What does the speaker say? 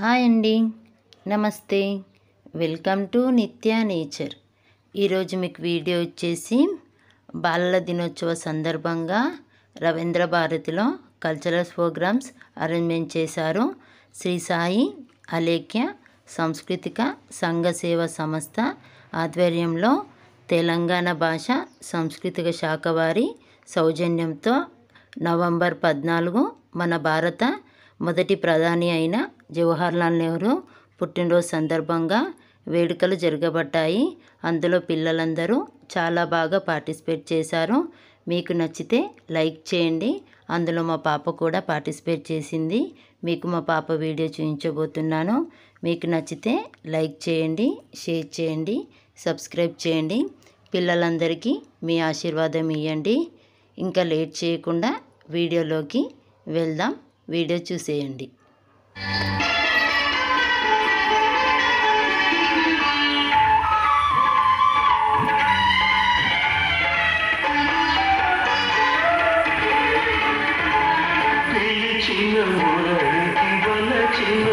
Hi అండి, నమస్తే. Welcome to నిత్య నేచర్. ఈరోజు మీకు వీడియో వచ్చేసి బాలల దినోత్సవ సందర్భంగా రవీంద్ర భారతిలో కల్చరల్ ప్రోగ్రామ్స్ అరేంజ్మెంట్ చేశారు. శ్రీ సాయి అలేఖ్య సాంస్కృతిక సంఘ సేవా సంస్థ ఆధ్వర్యంలో తెలంగాణ భాష సాంస్కృతిక శాఖ వారి సౌజన్యంతో నవంబర్ 14 మన భారత మొదటి ప్రధాని అయిన జవహర్లాల్ నెహ్రూ పుట్టినరోజు సందర్భంగా వేడుకలు జరగబడ్డాయి. అందులో పిల్లలందరూ చాలా బాగా పార్టిసిపేట్ చేశారు. మీకు నచ్చితే లైక్ చేయండి. అందులో మా పాప కూడా పార్టిసిపేట్ చేసింది. మీకు మా పాప వీడియో చూపించబోతున్నాను. మీకు నచ్చితే లైక్ చేయండి, షేర్ చేయండి, సబ్స్క్రైబ్ చేయండి. పిల్లలందరికీ మీ ఆశీర్వాదం ఇవ్వండి. ఇంకా లేట్ చేయకుండా వీడియోలోకి వెళ్దాం. వీడియో చూసేయండి. చిన్న మురళికి వల చిన్న